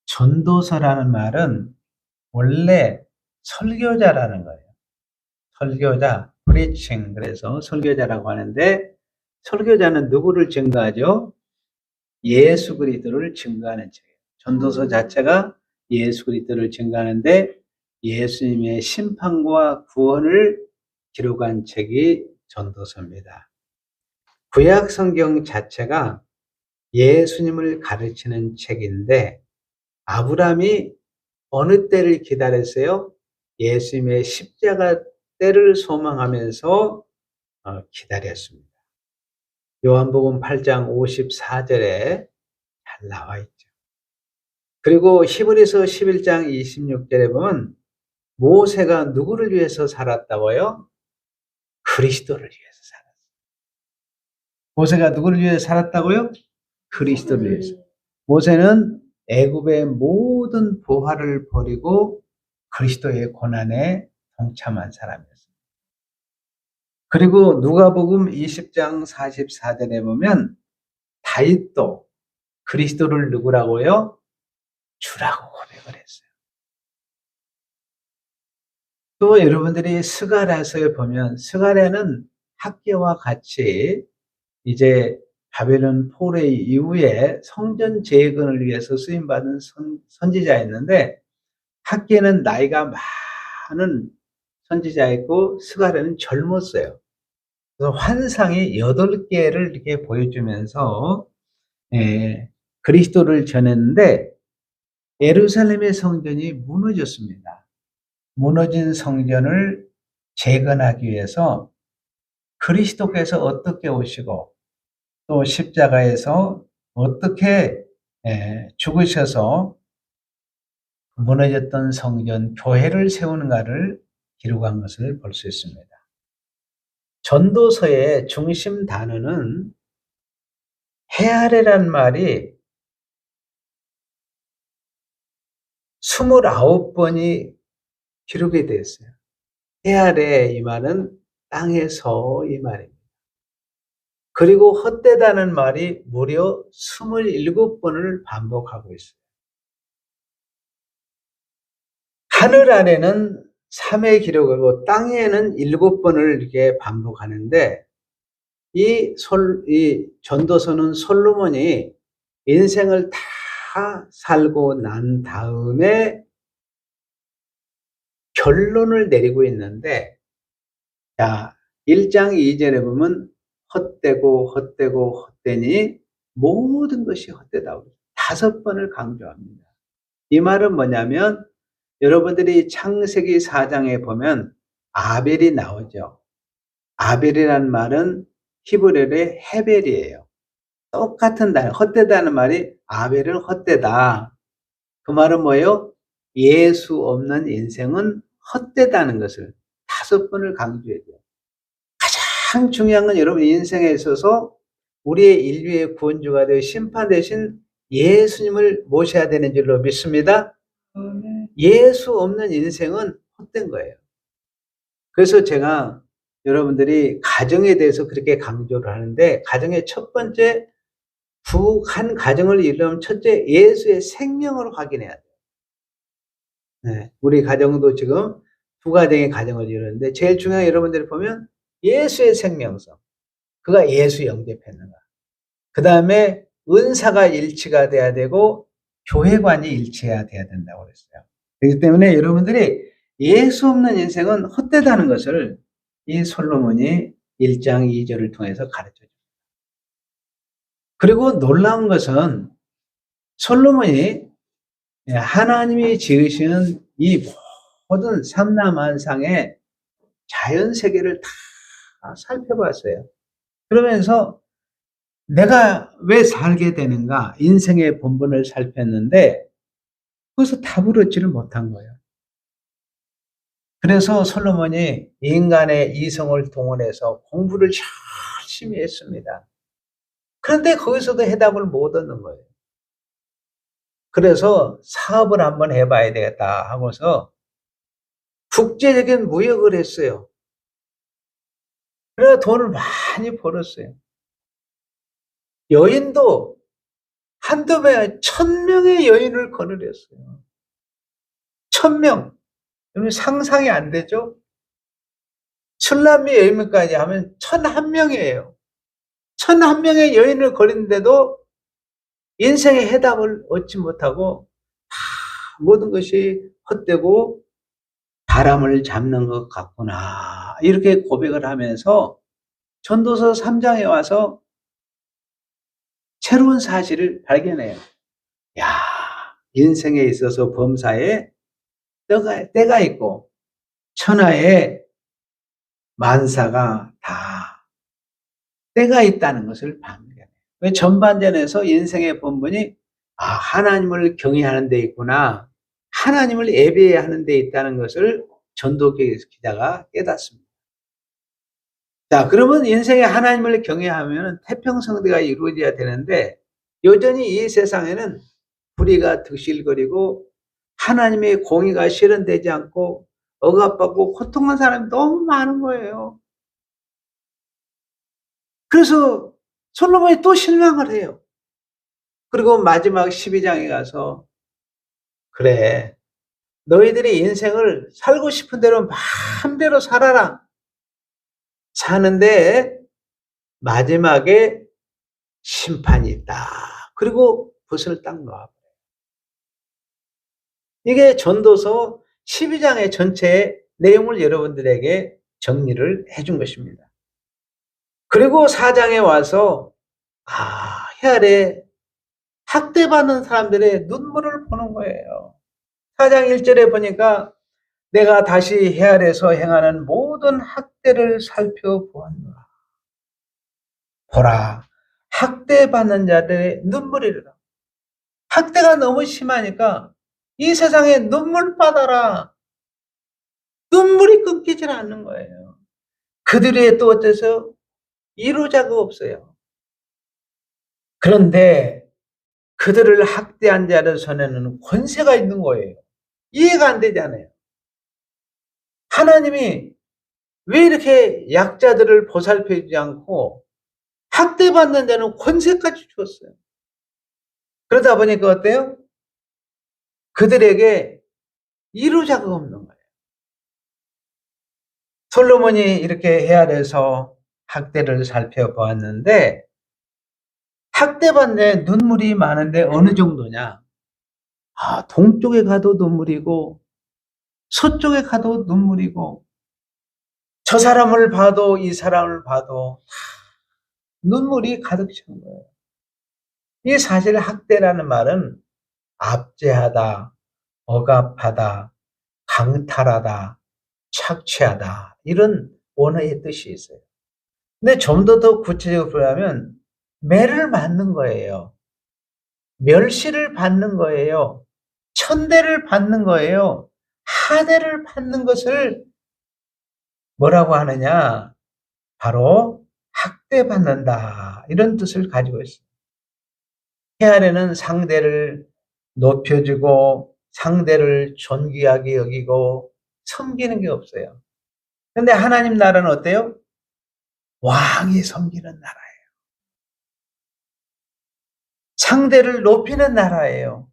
전도서라는 말은 원래 설교자라는 거예요. 설교자, preaching. 그래서 설교자라고 하는데, 설교자는 누구를 증거하죠? 예수 그리스도를 증거하는 책이에요. 전도서 자체가 예수 그리스도를 증거하는데, 예수님의 심판과 구원을 기록한 책이 전도서입니다. 구약 성경 자체가 예수님을 가르치는 책인데, 아브라함이 어느 때를 기다렸어요? 예수님의 십자가 때를 소망하면서 기다렸습니다. 요한복음 8장 54절에 잘 나와 있죠. 그리고 히브리서 11장 26절에 보면 모세가 누구를 위해서 살았다고요? 그리스도를 위해서 살았어요. 모세가 누구를 위해서 살았다고요? 그리스도를 위해서. 모세는 애굽의 모든 부하를 버리고 그리스도의 고난에 동참한 사람이었습니다. 그리고 누가복음 20장 44절에 보면 다윗도 그리스도를 누구라고요? 주라고 고백을 했어요. 또 여러분들이 스가랴서에 보면 스가랴는 학개와 같이 이제 바벨론 포로 이후에 성전 재건을 위해서 쓰임받은 선지자였는데, 학개는 나이가 많은 선지자였고 스가랴는 젊었어요. 그래서 환상이 8개를 이렇게 보여주면서 그리스도를 전했는데, 예루살렘의 성전이 무너졌습니다. 무너진 성전을 재건하기 위해서 그리스도께서 어떻게 오시고 또 십자가에서 어떻게 죽으셔서 무너졌던 성전, 교회를 세우는가를 기록한 것을 볼 수 있습니다. 전도서의 중심 단어는 헤아레란 말이 29번이 기록이 되어 있어요. 헤아레 이 말은 땅에서 이 말입니다. 그리고 헛되다는 말이 무려 27번을 반복하고 있어요. 하늘 아래는 3회 기록하고 땅에는 7번을 이렇게 반복하는데, 이 전도서는 솔로몬이 인생을 다 살고 난 다음에 결론을 내리고 있는데, 자, 1장 2절에 보면 헛되고 헛되고 헛되니 모든 것이 헛되다고 5번을 강조합니다. 이 말은 뭐냐면, 여러분들이 창세기 4장에 보면 아벨이 나오죠. 아벨이라는 말은 히브리어의 헤벨이에요. 똑같은 단어, 헛되다는 말이 아벨은 헛되다. 그 말은 뭐예요? 예수 없는 인생은 헛되다는 것을 5번을 강조해요. 가장 중요한 건 여러분 인생에 있어서 우리의 인류의 구원주가 되어 심판 대신 예수님을 모셔야 되는 줄로 믿습니다. 예수 없는 인생은 헛된 거예요. 그래서 제가 여러분들이 가정에 대해서 그렇게 강조를 하는데, 가정의 첫 번째, 한 가정을 이루려면 첫째 예수의 생명을 확인해야 돼요. 네, 우리 가정도 지금 2가정의 가정을 이루는데 제일 중요한 여러분들이 보면 예수의 생명성, 그가 예수 영접했는가. 그 다음에 은사가 일치가 돼야 되고 교회관이 일치해야 돼야 된다고 그랬어요. 그렇기 때문에 여러분들이 예수 없는 인생은 헛되다는 것을 이 솔로몬이 1장 2절을 통해서 가르쳐줍니다. 그리고 놀라운 것은 솔로몬이 하나님이 지으시는 이 모든 삼라만상의 자연세계를 다 살펴봤어요. 그러면서 내가 왜 살게 되는가, 인생의 본분을 살폈는데 거기서 답을 얻지를 못한 거예요. 그래서 솔로몬이 인간의 이성을 동원해서 공부를 열심히 했습니다. 그런데 거기서도 해답을 못 얻는 거예요. 그래서 사업을 한번 해봐야 되겠다 하고서 국제적인 무역을 했어요. 그래서 돈을 많이 벌었어요. 여인도 한두 명, 1000명의 여인을 거느렸어요. 1000명. 여러분 상상이 안 되죠? 술람미 여인까지 하면 1001명이에요. 1001명의 여인을 거리는데도 인생의 해답을 얻지 못하고 모든 것이 헛되고 바람을 잡는 것 같구나. 이렇게 고백을 하면서 전도서 3장에 와서 새로운 사실을 발견해요. 야, 인생에 있어서 범사에 때가 있고 천하에 만사가 다 때가 있다는 것을 발견해요. 전반전에서 인생의 본분이 하나님을 경외하는 데 있구나. 하나님을 예배해야 하는 데 있다는 것을 전도기 기자가 깨닫습니다. 자, 그러면 인생에 하나님을 경외하면 태평성대가 이루어져야 되는데 여전히 이 세상에는 불의가 득실거리고 하나님의 공의가 실현되지 않고 억압받고 고통한 사람이 너무 많은 거예요. 그래서 솔로몬이 또 실망을 해요. 그리고 마지막 12장에 가서 그래, 너희들이 인생을 살고 싶은 대로 마음대로 살아라. 사는데 마지막에 심판이 있다. 그리고 붓을 딱 놔버려요. 이게 전도서 12장의 전체 내용을 여러분들에게 정리를 해준 것입니다. 그리고 4장에 와서 해 아래 학대받는 사람들의 눈물을 보는 거예요. 4장 1절에 보니까 내가 다시 해 아래에서 행하는 모든 학대를 살펴보았노라. 보라, 학대받는 자들의 눈물이라. 학대가 너무 심하니까 이 세상에 눈물바다라. 눈물이 끊기질 않는 거예요. 그들이 또 어때서 이루자가 없어요. 그런데 그들을 학대한 자들 손에는 권세가 있는 거예요. 이해가 안 되잖아요. 하나님이 왜 이렇게 약자들을 보살펴주지 않고 학대받는 데는 권세까지 주었어요. 그러다 보니까 어때요? 그들에게 이루자가 없는 거예요. 솔로몬이 이렇게 해 아래에서 학대를 살펴보았는데 학대받는 눈물이 많은데 어느 정도냐? 동쪽에 가도 눈물이고 서쪽에 가도 눈물이고 저 사람을 봐도 이 사람을 봐도 눈물이 가득 찬 거예요. 이 사실 학대라는 말은 압제하다, 억압하다, 강탈하다, 착취하다 이런 원어의 뜻이 있어요. 근데 좀 더 구체적으로 보면 매를 맞는 거예요. 멸시를 받는 거예요. 천대를 받는 거예요. 하대를 받는 것을 뭐라고 하느냐? 바로 학대받는다. 이런 뜻을 가지고 있습니다. 해 아래는 상대를 높여주고 상대를 존귀하게 여기고 섬기는 게 없어요. 그런데 하나님 나라는 어때요? 왕이 섬기는 나라예요. 상대를 높이는 나라예요.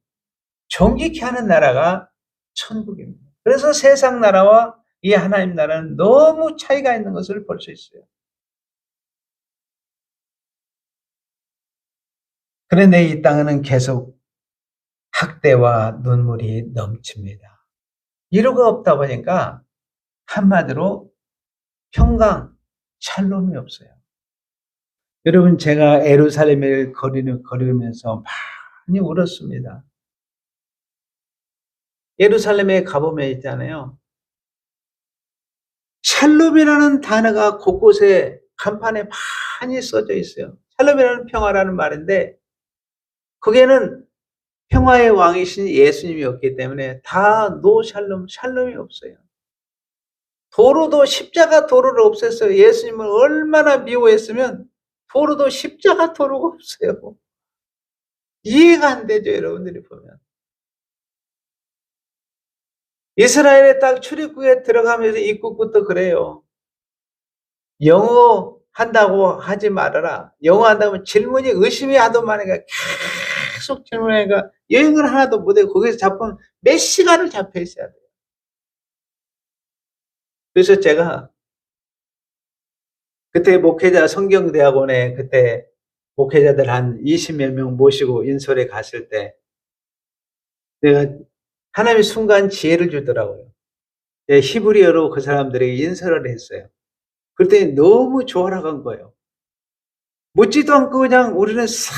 존귀케 하는 나라가 천국입니다. 그래서 세상 나라와 이 하나님 나라는 너무 차이가 있는 것을 볼 수 있어요. 그런데 이 땅에는 계속 학대와 눈물이 넘칩니다. 이유가 없다 보니까 한마디로 평강, 샬롬이 없어요. 여러분, 제가 예루살렘을 걸으면서 많이 울었습니다. 예루살렘에 가보면 있잖아요. 샬롬이라는 단어가 곳곳에 간판에 많이 써져 있어요. 샬롬이라는 평화라는 말인데 거기에는 평화의 왕이신 예수님이 없기 때문에 다 노샬롬, 샬롬이 없어요. 도로도 십자가 도로를 없앴어요. 예수님을 얼마나 미워했으면 도로도 십자가 도로가 없어요. 이해가 안 되죠, 여러분들이 보면. 이스라엘에 딱 출입국에 들어가면서 입국부터 그래요. 영어 한다고 하지 말아라. 영어 한다면 질문이 의심이 하도 많으니까 계속 젊은이가 여행을 하나도 못하고 거기서 잡으면 몇 시간을 잡혀 있어야 돼요. 그래서 제가 그때 목회자 성경대학원에 그때 목회자들 한 20몇 명 모시고 인솔에 갔을 때 내가 하나님이 순간 지혜를 주더라고요. 히브리어로 그 사람들에게 인솔을 했어요. 그랬더니 너무 좋아라간 거예요. 묻지도 않고 그냥 우리는 싹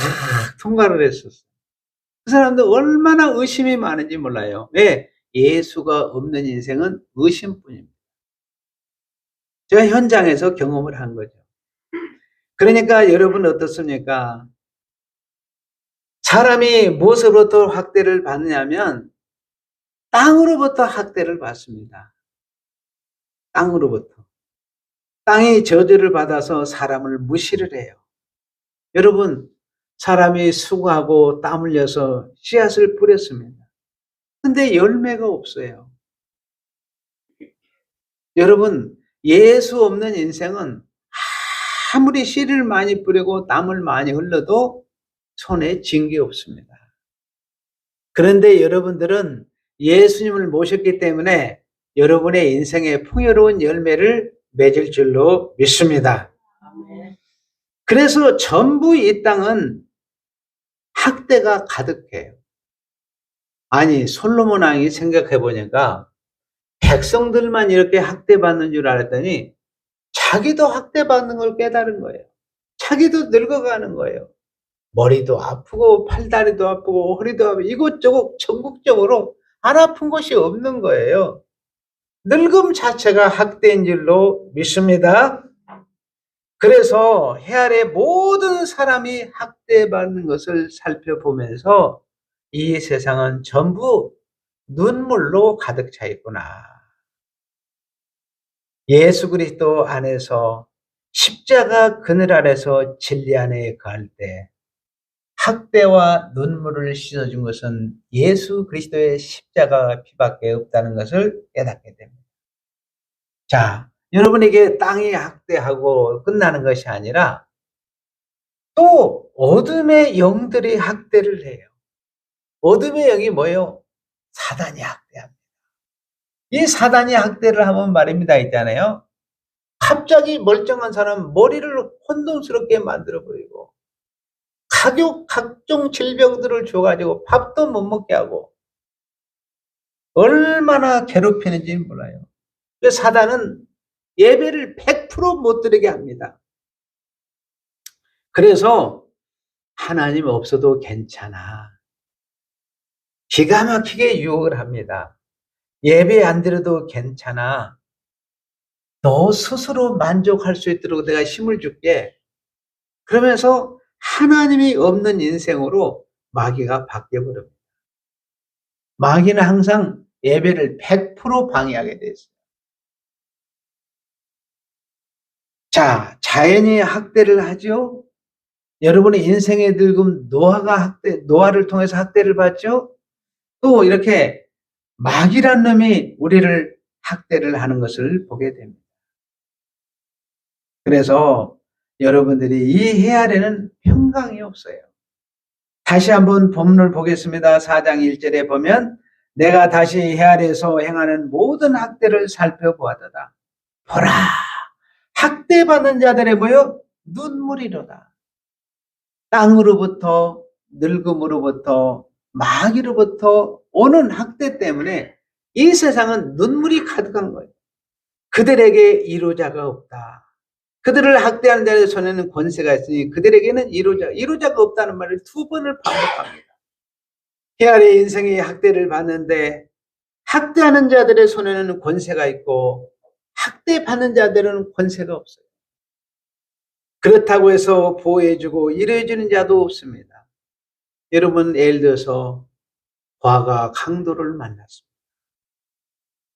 통과를 했었어요. 그 사람들 얼마나 의심이 많은지 몰라요. 왜? 예수가 없는 인생은 의심뿐입니다. 제가 현장에서 경험을 한 거죠. 그러니까 여러분 어떻습니까? 사람이 무엇으로부터 학대를 받느냐면 땅으로부터 학대를 받습니다. 땅으로부터. 땅이 저주를 받아서 사람을 무시를 해요. 여러분, 사람이 수고하고 땀 흘려서 씨앗을 뿌렸습니다. 근데 열매가 없어요. 여러분, 예수 없는 인생은 아무리 씨를 많이 뿌리고 땀을 많이 흘려도 손에 쥔 게 없습니다. 그런데 여러분들은 예수님을 모셨기 때문에 여러분의 인생에 풍요로운 열매를 맺을 줄로 믿습니다. 그래서 전부 이 땅은 학대가 가득해요. 아니, 솔로몬 왕이 생각해 보니까 백성들만 이렇게 학대받는 줄 알았더니 자기도 학대받는 걸 깨달은 거예요. 자기도 늙어가는 거예요. 머리도 아프고 팔다리도 아프고 허리도 아프고 이곳저곳 전국적으로 안 아픈 곳이 없는 거예요. 늙음 자체가 학대인 줄로 믿습니다. 그래서 해 아래 모든 사람이 학대받는 것을 살펴보면서 이 세상은 전부 눈물로 가득 차 있구나. 예수 그리스도 안에서 십자가 그늘 아래서 진리 안에 거할 때 학대와 눈물을 씻어준 것은 예수 그리스도의 십자가 피밖에 없다는 것을 깨닫게 됩니다. 자, 여러분에게 땅이 학대하고 끝나는 것이 아니라 또 어둠의 영들이 학대를 해요. 어둠의 영이 뭐예요? 사단이 학대합니다. 이 사단이 학대를 하면 말입니다. 있잖아요. 갑자기 멀쩡한 사람 머리를 혼돈스럽게 만들어버리고 각종 질병들을 줘가지고 밥도 못 먹게 하고 얼마나 괴롭히는지 몰라요. 그 사단은 예배를 100% 못 드리게 합니다. 그래서 하나님 없어도 괜찮아. 기가 막히게 유혹을 합니다. 예배 안 드려도 괜찮아. 너 스스로 만족할 수 있도록 내가 힘을 줄게. 그러면서 하나님이 없는 인생으로 마귀가 바뀌어버립니다. 마귀는 항상 예배를 100% 방해하게 돼 있어요. 자, 자연이 학대를 하죠. 여러분의 인생의 늙음 노아를 통해서 학대를 받죠. 또 이렇게 마귀란 놈이 우리를 학대를 하는 것을 보게 됩니다. 그래서 여러분들이 이 해 아래는 평강이 없어요. 다시 한번 본문을 보겠습니다. 4장 1절에 보면 내가 다시 해 아래에서 행하는 모든 학대를 살펴보았도다. 보라, 학대받는 자들의 뭐요? 눈물이로다. 땅으로부터 늙음으로부터 마귀로부터 오는 학대 때문에 이 세상은 눈물이 가득한 거예요. 그들에게 이로자가 없다. 그들을 학대하는 자의 손에는 권세가 있으니 그들에게는 이로자가 없다는 말을 2번을 반복합니다. 해 아래 인생이 학대를 받는데 학대하는 자들의 손에는 권세가 있고 학대받는 자들은 권세가 없어요. 그렇다고 해서 보호해주고 이래주는 자도 없습니다. 여러분, 예를 들어서 과가 강도를 만났습니다.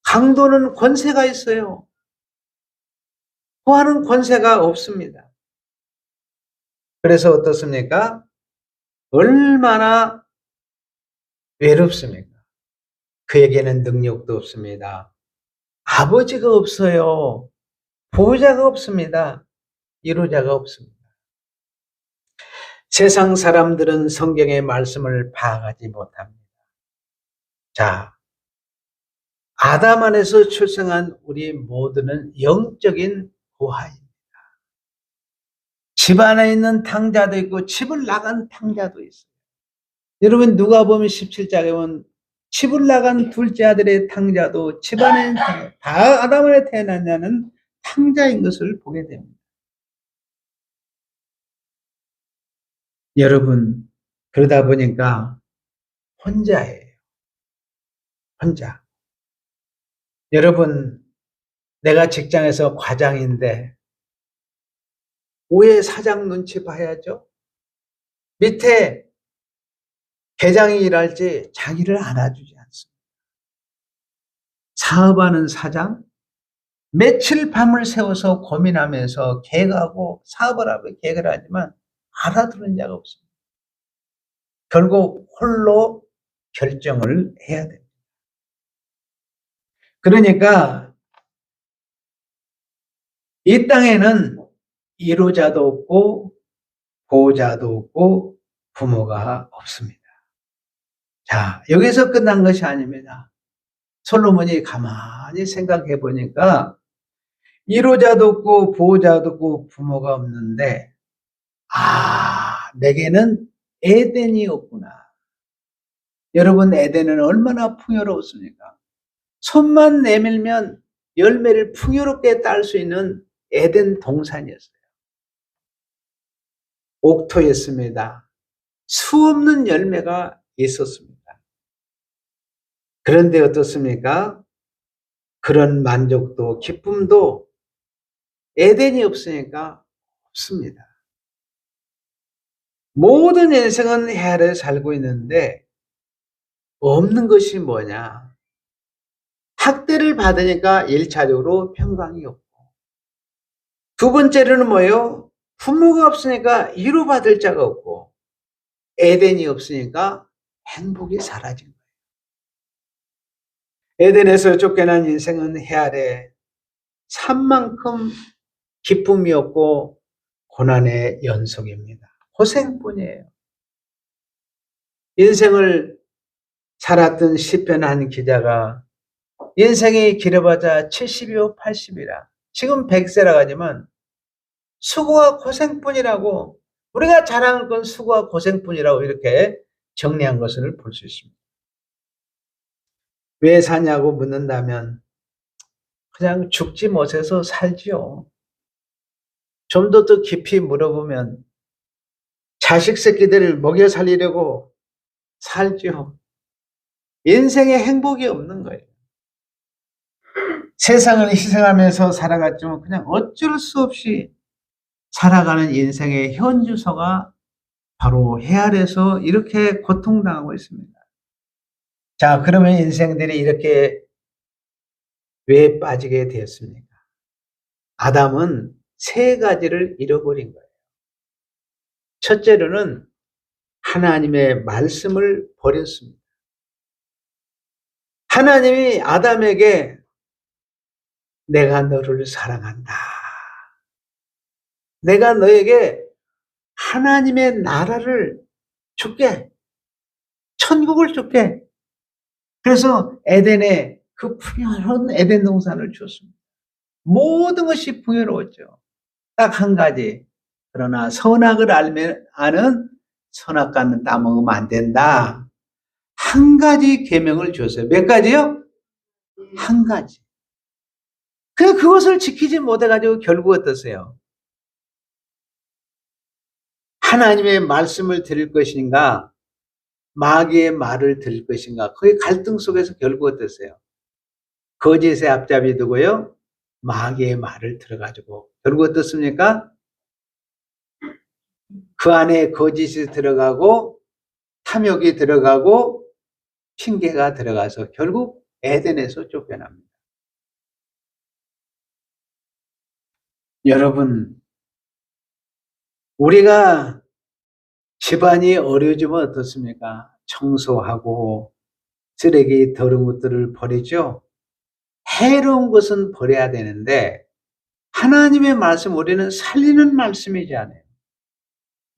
강도는 권세가 있어요. 보아는 권세가 없습니다. 그래서 어떻습니까? 얼마나 외롭습니까? 그에게는 능력도 없습니다. 아버지가 없어요. 보호자가 없습니다. 이로자가 없습니다. 세상 사람들은 성경의 말씀을 파악하지 못합니다. 자, 아담 안에서 출생한 우리 모두는 영적인 고아입니다. 집 안에 있는 탕자도 있고 집을 나간 탕자도 있어요. 여러분 누가복음 17장에 보면 집을 나간 둘째 아들의 탕자도 집 안에 있는 탕자, 다 아담 안에 태어난 자는 탕자인 것을 보게 됩니다. 여러분 그러다 보니까 혼자예요. 혼자. 여러분 내가 직장에서 과장인데 왜 사장 눈치 봐야죠? 밑에 계장이 일할지 자기를 안아주지 않습니다. 사업하는 사장 며칠 밤을 새워서 고민하면서 계획하고 사업을 하고 계획을 하지만 알아들은 자가 없습니다. 결국 홀로 결정을 해야 됩니다. 그러니까 이 땅에는 이루자도 없고 보호자도 없고 부모가 없습니다. 자, 여기서 끝난 것이 아닙니다. 솔로몬이 가만히 생각해 보니까 이루자도 없고 보호자도 없고 부모가 없는데 내게는 에덴이 없구나. 여러분 에덴은 얼마나 풍요로웠습니까? 손만 내밀면 열매를 풍요롭게 딸 수 있는 에덴 동산이었어요. 옥토였습니다. 수없는 열매가 있었습니다. 그런데 어떻습니까? 그런 만족도 기쁨도 에덴이 없으니까 없습니다. 모든 인생은 해아래 살고 있는데 없는 것이 뭐냐? 학대를 받으니까 1차적으로 평강이 없고 두 번째로는 뭐예요? 부모가 없으니까 위로받을 자가 없고 에덴이 없으니까 행복이 사라진 거예요. 에덴에서 쫓겨난 인생은 해아래 산만큼 기쁨이 없고 고난의 연속입니다. 고생뿐이에요. 인생을 살았던 시편 한 기자가 인생이 길어봤자 70이요 80이라 지금 100세라 하지만 수고와 고생뿐이라고 우리가 자랑할 건 수고와 고생뿐이라고 이렇게 정리한 것을 볼 수 있습니다. 왜 사냐고 묻는다면 그냥 죽지 못해서 살지요. 좀 더 깊이 물어보면 자식 새끼들을 먹여 살리려고 살지요. 인생에 행복이 없는 거예요. 세상을 희생하면서 살아갔지만 그냥 어쩔 수 없이 살아가는 인생의 현주소가 바로 해아래서 이렇게 고통당하고 있습니다. 자, 그러면 인생들이 이렇게 왜 빠지게 되었습니까? 아담은 세 가지를 잃어버린 거예요. 첫째로는 하나님의 말씀을 버렸습니다. 하나님이 아담에게 내가 너를 사랑한다. 내가 너에게 하나님의 나라를 줄게. 천국을 줄게. 그래서 에덴에 그 풍요로운 에덴 동산을 줬습니다. 모든 것이 풍요로웠죠. 딱 한 가지. 그러나 선악을 아는 선악과는 따먹으면 안 된다. 한 가지 계명을 줬어요. 몇 가지요? 한 가지. 그것을 지키지 못해가지고 결국 어떠세요? 하나님의 말씀을 들을 것인가? 마귀의 말을 들을 것인가? 그 갈등 속에서 결국 어떠세요? 거짓의 앞잡이 두고요. 마귀의 말을 들어가지고 결국 어떻습니까? 그 안에 거짓이 들어가고 탐욕이 들어가고 핑계가 들어가서 결국 에덴에서 쫓겨납니다. 여러분, 우리가 집안이 어려워지면 어떻습니까? 청소하고 쓰레기 더러운 것들을 버리죠. 해로운 것은 버려야 되는데 하나님의 말씀 우리는 살리는 말씀이지 않아요.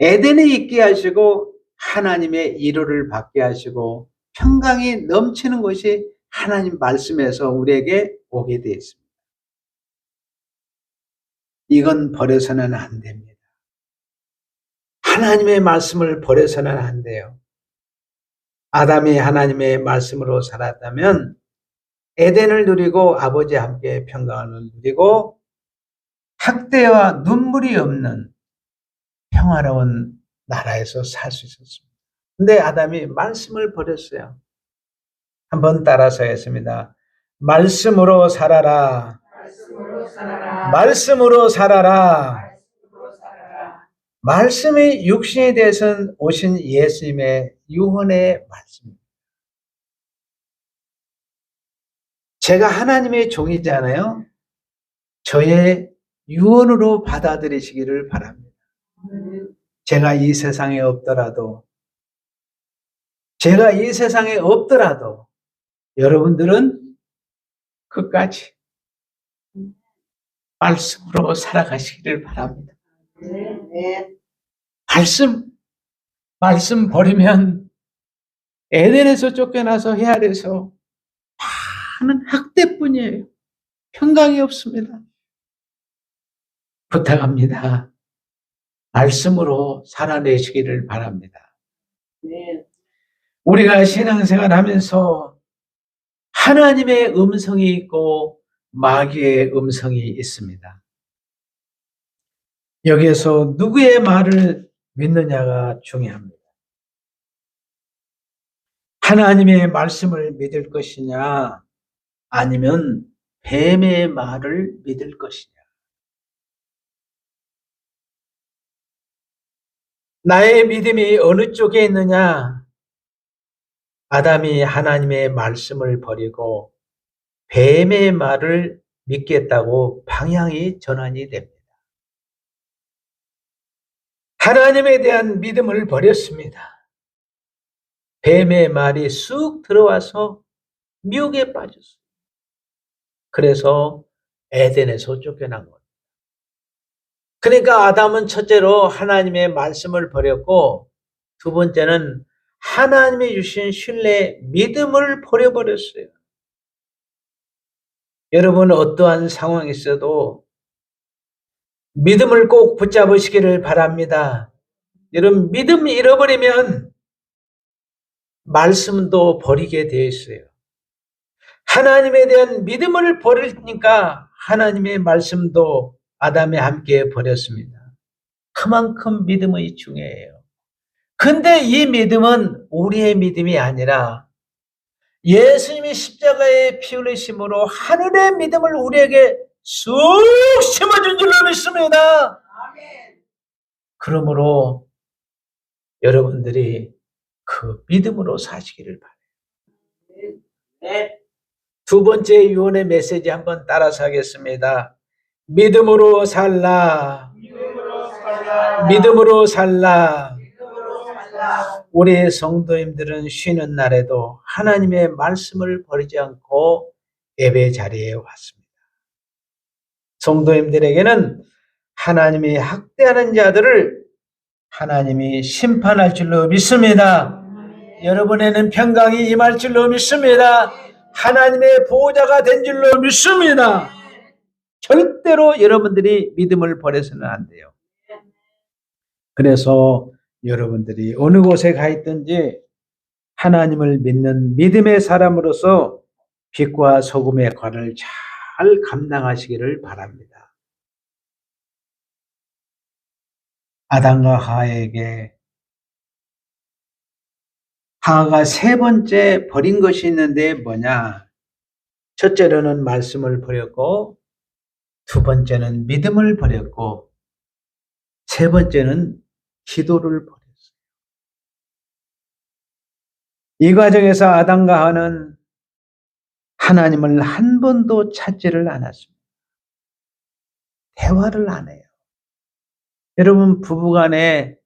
에덴에 있게 하시고 하나님의 위로를 받게 하시고 평강이 넘치는 것이 하나님 말씀에서 우리에게 오게 되어 있습니다. 이건 버려서는 안 됩니다. 하나님의 말씀을 버려서는 안 돼요. 아담이 하나님의 말씀으로 살았다면 에덴을 누리고 아버지와 함께 평강을 누리고 학대와 눈물이 없는 평화로운 나라에서 살 수 있었습니다. 근데 아담이 말씀을 버렸어요. 한번 따라서 했습니다. 말씀으로 살아라. 말씀으로 살아라. 말씀으로 살아라. 말씀으로 살아라. 말씀이 육신이 되신 오신 예수님의 유언의 말씀입니다. 제가 하나님의 종이잖아요. 저의 유언으로 받아들이시기를 바랍니다. 제가 이 세상에 없더라도 여러분들은 끝까지 말씀으로 살아가시기를 바랍니다. 말씀 버리면 에덴에서 쫓겨나서 헤아려서 많은 학대뿐이에요. 평강이 없습니다. 부탁합니다. 말씀으로 살아내시기를 바랍니다. 우리가 신앙생활 하면서 하나님의 음성이 있고 마귀의 음성이 있습니다. 여기에서 누구의 말을 믿느냐가 중요합니다. 하나님의 말씀을 믿을 것이냐 아니면 뱀의 말을 믿을 것이냐. 나의 믿음이 어느 쪽에 있느냐? 아담이 하나님의 말씀을 버리고 뱀의 말을 믿겠다고 방향이 전환이 됩니다. 하나님에 대한 믿음을 버렸습니다. 뱀의 말이 쑥 들어와서 미혹에 빠졌어요. 그래서 에덴에서 쫓겨난 거예요. 그러니까 아담은 첫째로 하나님의 말씀을 버렸고 두 번째는 하나님이 주신 신뢰, 믿음을 버려버렸어요. 여러분 어떠한 상황이 있어도 믿음을 꼭 붙잡으시기를 바랍니다. 여러분 믿음 잃어버리면 말씀도 버리게 되어 있어요. 하나님에 대한 믿음을 버리니까 하나님의 말씀도 아담에 함께 버렸습니다. 그만큼 믿음이 중요해요. 근데 이 믿음은 우리의 믿음이 아니라 예수님이 십자가에 피 흘리심으로 하늘의 믿음을 우리에게 쑥 심어준 줄로 믿습니다. 그러므로 여러분들이 그 믿음으로 사시기를 바라요. 두 번째 유언의 메시지 한번 따라서 하겠습니다. 믿음으로 살라. 믿음으로 살라. 우리 성도님들은 쉬는 날에도 하나님의 말씀을 버리지 않고 예배 자리에 왔습니다. 성도님들에게는 하나님이 학대하는 자들을 하나님이 심판할 줄로 믿습니다. 여러분에는 평강이 임할 줄로 믿습니다. 하나님의 보호자가 된 줄로 믿습니다. 절대로 여러분들이 믿음을 버려서는 안 돼요. 그래서 여러분들이 어느 곳에 가 있든지 하나님을 믿는 믿음의 사람으로서 빛과 소금의 관을 잘 감당하시기를 바랍니다. 아담과 하와에게 하와가 세 번째 버린 것이 있는데 뭐냐? 첫째로는 말씀을 버렸고 두 번째는 믿음을 버렸고 세 번째는 기도를 버렸어요. 이 과정에서 아담과 하와는 하나님을 한 번도 찾지를 않았습니다. 대화를 안 해요. 여러분 부부간에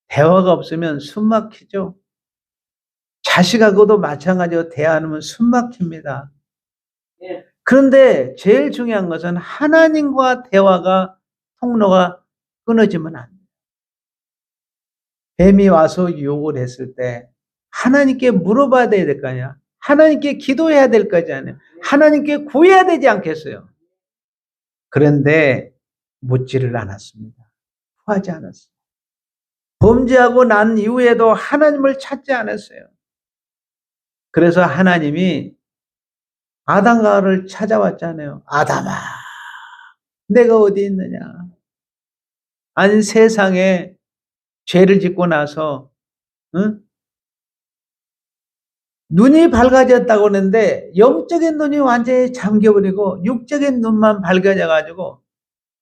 대화가 없으면 숨 막히죠? 자식하고도 마찬가지로 대화하면 숨 막힙니다. 그런데 제일 중요한 것은 하나님과 대화가 통로가 끊어지면 안 돼요. 뱀이 와서 유혹을 했을 때 하나님께 물어봐야 될 거 아니야. 하나님께 기도해야 될 거잖아요. 하나님께 구해야 되지 않겠어요. 그런데 묻지를 않았습니다. 구하지 않았어요. 범죄하고 난 이후에도 하나님을 찾지 않았어요. 그래서 하나님이 아담과 하와를 찾아왔잖아요. 아담아, 내가 어디 있느냐? 아니, 세상에 죄를 짓고 나서 응? 눈이 밝아졌다고 하는데 영적인 눈이 완전히 잠겨버리고 육적인 눈만 밝아져가지고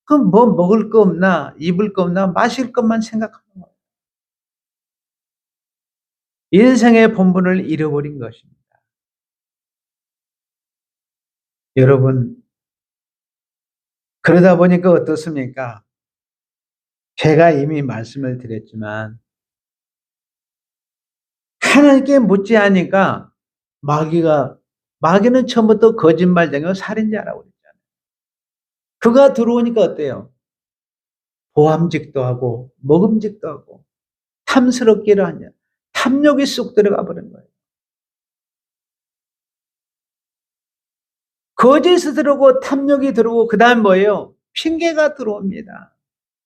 그럼 뭐 먹을 거 없나, 입을 거 없나, 마실 것만 생각하는 거예요. 인생의 본분을 잃어버린 것입니다. 여러분, 그러다 보니까 어떻습니까? 제가 이미 말씀을 드렸지만 하나님께 묻지 않으니까 마귀는 처음부터 거짓말쟁이고 살인자라고 그랬잖아요. 그가 들어오니까 어때요? 보암직도 하고 먹음직도 하고 탐스럽기를 하냐. 탐욕이 쑥 들어가 버린 거예요. 거짓이 들어오고 탐욕이 들어오고 그 다음 뭐예요? 핑계가 들어옵니다.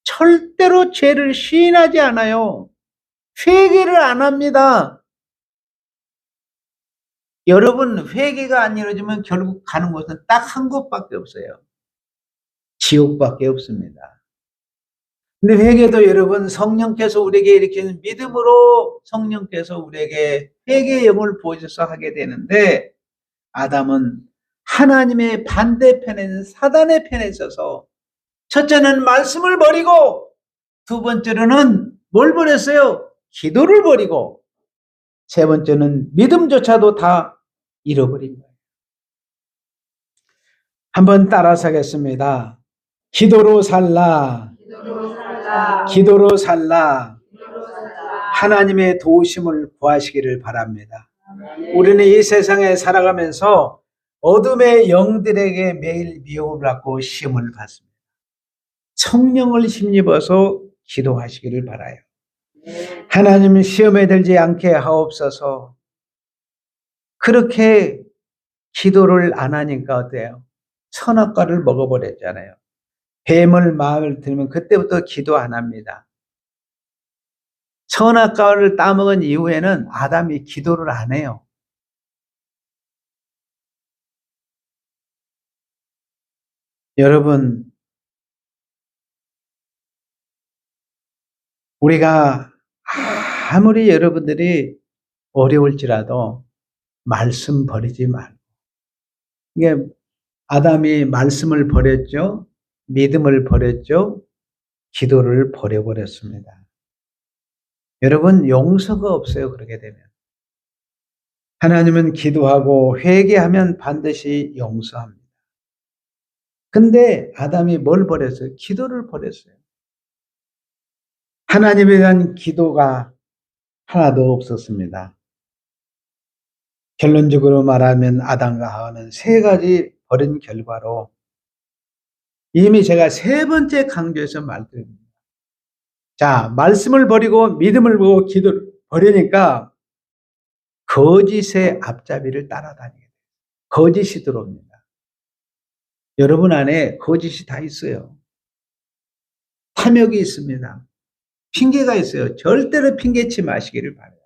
절대로 죄를 시인하지 않아요. 회개를 안 합니다. 여러분, 회개가 안 이루어지면 결국 가는 곳은 딱 한 곳밖에 없어요. 지옥밖에 없습니다. 근데 회개도 여러분, 성령께서 우리에게 일으키는 믿음으로 성령께서 우리에게 회개의 영을 보여줘서 하게 되는데, 아담은 하나님의 반대편에는 사단의 편에 있어서 첫째는 말씀을 버리고 두 번째로는 뭘 버렸어요? 기도를 버리고 세 번째는 믿음조차도 다 잃어버린 거예요. 한번 따라서 하겠습니다. 기도로 살라. 기도로 살라. 기도로 살라. 기도로 살라. 하나님의 도우심을 구하시기를 바랍니다. 아멘. 우리는 이 세상에 살아가면서 어둠의 영들에게 매일 미혹을 받고 시험을 받습니다. 성령을 힘입어서 기도하시기를 바라요. 하나님 시험에 들지 않게 하옵소서. 그렇게 기도를 안 하니까 어때요? 선악과를 먹어버렸잖아요. 뱀을 마음을 들면 그때부터 기도 안 합니다. 선악과를 따먹은 이후에는 아담이 기도를 안 해요. 여러분, 우리가 아무리 여러분들이 어려울지라도 말씀 버리지 말고. 이게 아담이 말씀을 버렸죠. 믿음을 버렸죠. 기도를 버려버렸습니다. 여러분, 용서가 없어요. 그렇게 되면. 하나님은 기도하고 회개하면 반드시 용서합니다. 근데 아담이 뭘 버렸어요? 기도를 버렸어요. 하나님에 대한 기도가 하나도 없었습니다. 결론적으로 말하면 아담과 하와는 세 가지 버린 결과로 이미 제가 세 번째 강조해서 말드립니다. 자, 말씀을 버리고 믿음을 버리고 기도를 버리니까 거짓의 앞잡이를 따라다니게 돼요. 거짓이 들어옵니다. 여러분 안에 거짓이 다 있어요. 탐욕이 있습니다. 핑계가 있어요. 절대로 핑계치 마시기를 바라요.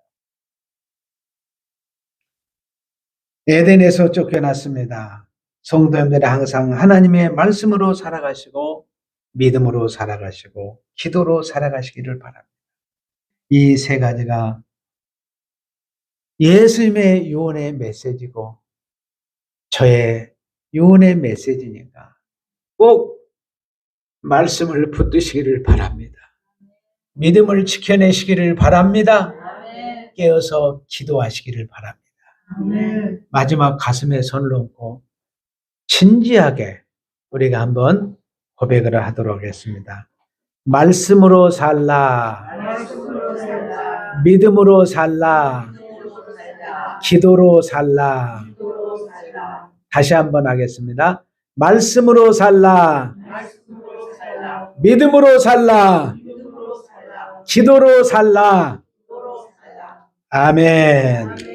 에덴에서 쫓겨났습니다. 성도님들이 항상 하나님의 말씀으로 살아가시고 믿음으로 살아가시고 기도로 살아가시기를 바랍니다. 이 세 가지가 예수님의 유언의 메시지고 저의 유언의 메시지니까 꼭 말씀을 붙드시기를 바랍니다. 믿음을 지켜내시기를 바랍니다. 아멘. 깨어서 기도하시기를 바랍니다. 아멘. 마지막 가슴에 손을 얹고 진지하게 우리가 한번 고백을 하도록 하겠습니다. 말씀으로 살라. 말씀으로 살라. 믿음으로 살라. 믿음으로 살라. 기도로 살라. 기도로 살라. 다시 한번 하겠습니다. 말씀으로 살라. 말씀으로 살라. 믿음으로 살라. 믿음으로 살라. 기도로 살라. 기도로 살라. 아멘.